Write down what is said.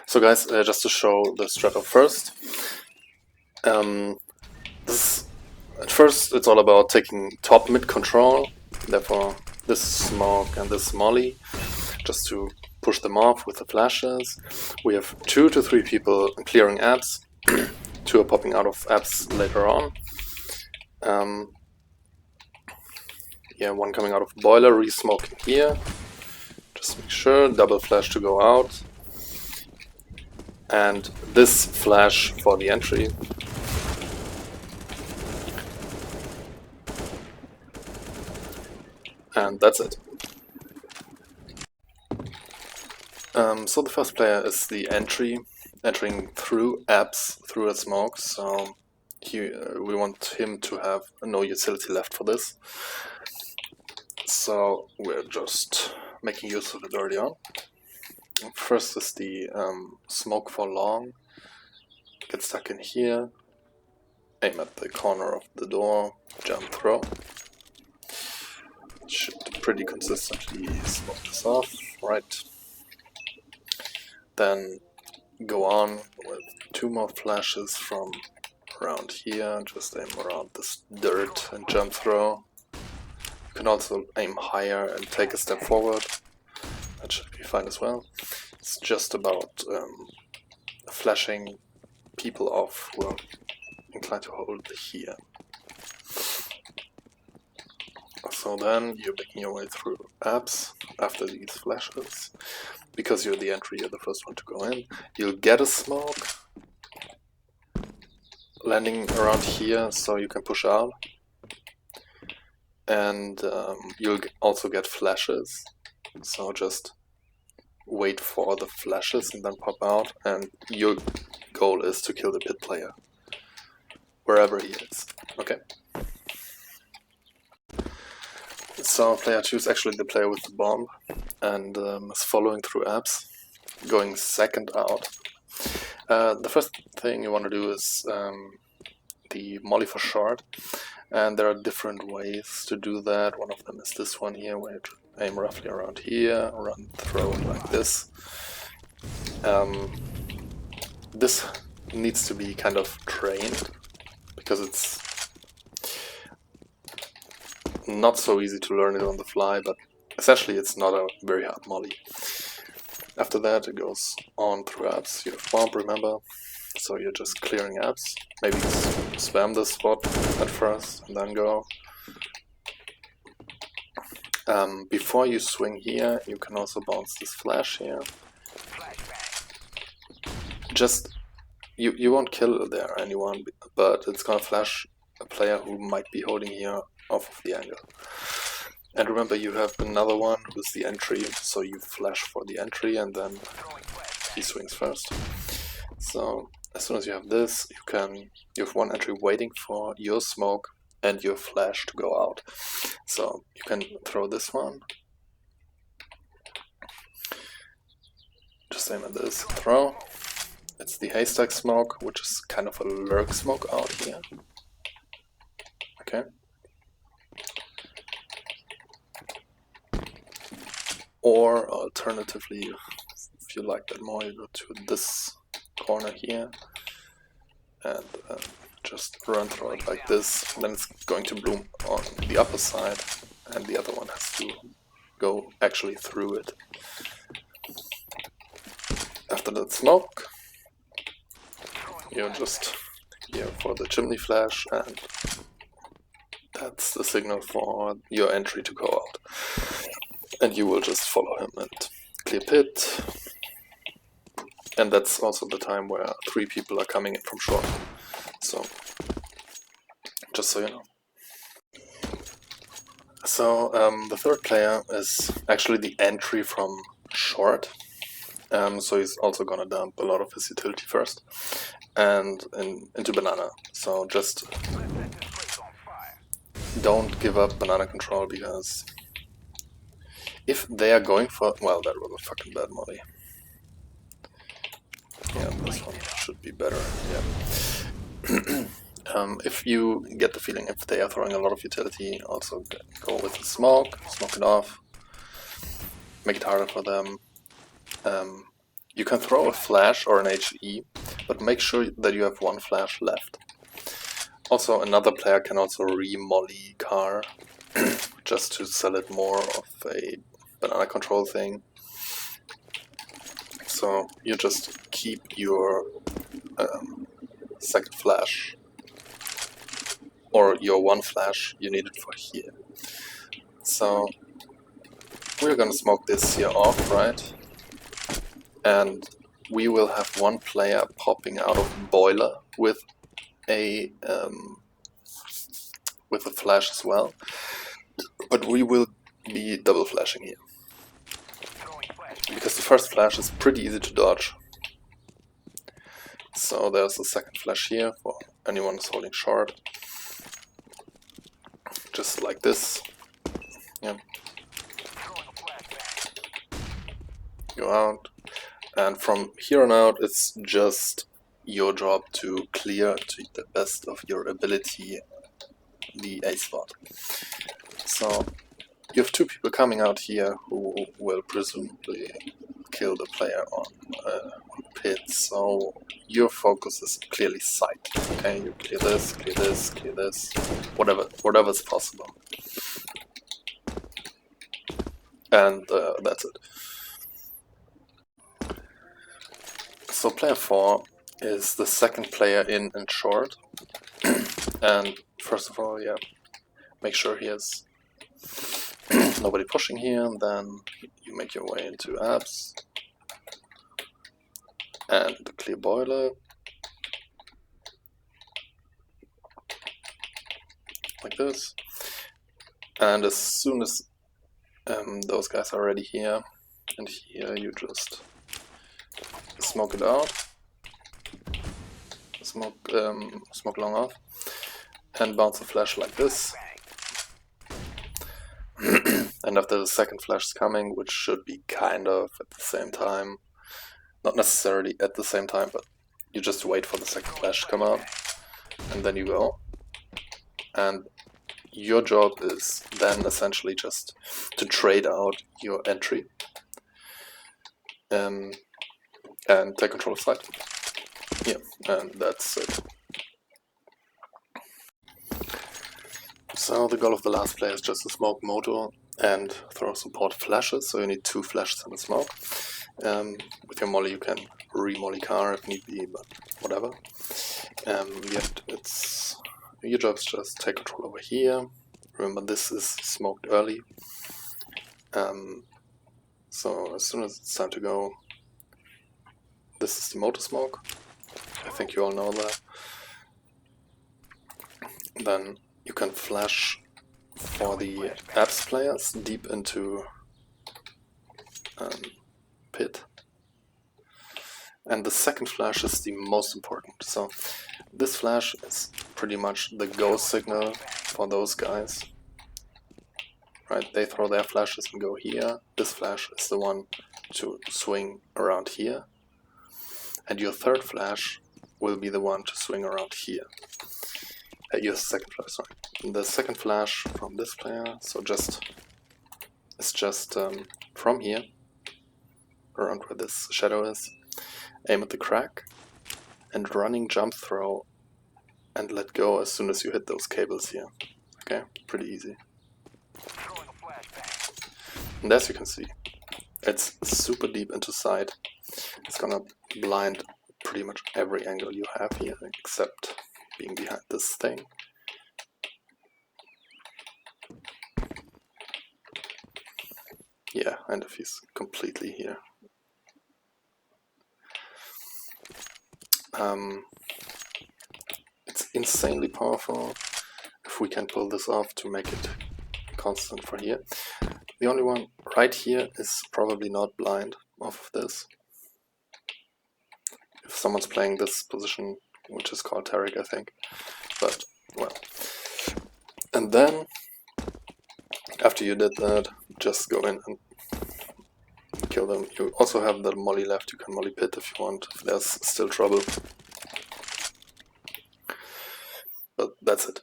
So guys, just to show the strat of first, this, at first it's all about taking top mid control, therefore this smoke and this molly, just to push them off with the flashes. We have 2 to 3 people clearing apps, 2 are popping out of apps later on. Yeah, 1 coming out of boiler, re-smoking here. Just make sure, double flash to go out. And this flash for the entry. And that's it. So the first player is the entry, entering through apps, through a smoke, so we want him to have no utility left for this. So we're just making use of it early on. First is the smoke for long. Get stuck in here, aim at the corner of the door, jump throw. Should pretty consistently smoke this off, right? Then go on with 2 more flashes from around here, just aim around this dirt and jump throw. You can also aim higher and take a step forward, that should be fine as well. It's just about flashing people off who are inclined to hold here. So then you're making your way through apps after these flashes. Because you're the entry, you're the first one to go in. You'll get a smoke landing around here so you can push out. And you'll also get flashes. So just wait for the flashes and then pop out. And your goal is to kill the pit player, wherever he is. Okay. So player 2 is actually the player with the bomb and is following through apps, going second out. The first thing you want to do is the molly for short, and there are different ways to do that. One of them is this one here, where you aim roughly around here, run, throw it like this. This needs to be kind of trained, because it's not so easy to learn it on the fly, but essentially it's not a very hard molly. After that it goes on through apps. You have bomb, remember, so you're just clearing apps. Maybe spam this spot at first and then go. Before you swing here, you can also bounce this flash here. Just, you won't kill there anyone, but it's gonna flash a player who might be holding here off of the angle. And remember, you have another one who's the entry, so you flash for the entry and then he swings first. So as soon as you have this, you have 1 entry waiting for your smoke and your flash to go out. So you can throw this one. Just aim at this, throw. It's the haystack smoke, which is kind of a lurk smoke out here. Okay. Or alternatively, if you like that more, you go to this corner here and just run through it like this. Then it's going to bloom on the upper side and the other one has to go actually through it. After that smoke, you're just here for the chimney flash, and that's the signal for your entry to go out. And you will just follow him and clear pit. And that's also the time where 3 people are coming in from short. So, just so you know. So, the third player is actually the entry from short. So he's also gonna dump a lot of his utility first. And into banana. So just don't give up banana control, because if they are going for... well, that was a fucking bad molly. Yeah, this one should be better, yeah. If you get the feeling if they are throwing a lot of utility, also go with the smoke it off, make it harder for them. You can throw a flash or an HE, but make sure that you have one flash left. Also, another player can also re-molly car, just to sell it more of a banana control thing. So you just keep your second flash, or your one flash you need it for here. So we're gonna smoke this here off, right? And we will have one player popping out of boiler with a flash as well, but we will be double flashing here because the first flash is pretty easy to dodge. So there's a second flash here for anyone who's holding short, just like this. Yeah. Go out, and from here on out it's just your job to clear to the best of your ability the A spot. So you have two people coming out here who will presumably kill the player on pit, so your focus is clearly sight. Okay, you clear this, clear this, clear this, whatever's possible. And that's it. So player 4 is the second player in and short. And first of all, yeah, make sure he has nobody pushing here, and then you make your way into apps and clear boiler like this. And as soon as those guys are already here and here, you just smoke it out, smoke long off, and bounce a flash like this. And after the second flash is coming, which should be kind of at the same time, not necessarily at the same time, but you just wait for the second flash to come out, and then you go. And your job is then essentially just to trade out your entry and take control of side. Yeah, and that's it. So the goal of the last player is just to smoke Moto and throw support flashes, so you need 2 flashes in the smoke. With your molly you can re-molly car if need be, but whatever. Your job is just take control over here. Remember, this is smoked early. So as soon as it's time to go, this is the Moto smoke. I think you all know that. Then you can flash for the apps players deep into pit. And the second flash is the most important. So this flash is pretty much the go signal for those guys. Right, they throw their flashes and go here. This flash is the one to swing around here. And your third flash will be the one to swing around here. Your second flash, sorry. The second flash from this player, so it's just from here, around where this shadow is, aim at the crack, and running jump throw, and let go as soon as you hit those cables here. Okay, pretty easy. And as you can see, it's super deep into sight. It's gonna blind pretty much every angle you have here, except being behind this thing. Yeah, and if he's completely here. It's insanely powerful if we can pull this off to make it constant for here. The only one right here is probably not blind off of this. If someone's playing this position, which is called Tarek, I think. But, well. And then, after you did that, just go in and kill them. You also have the molly left, you can molly pit if you want, if there's still trouble. But that's it.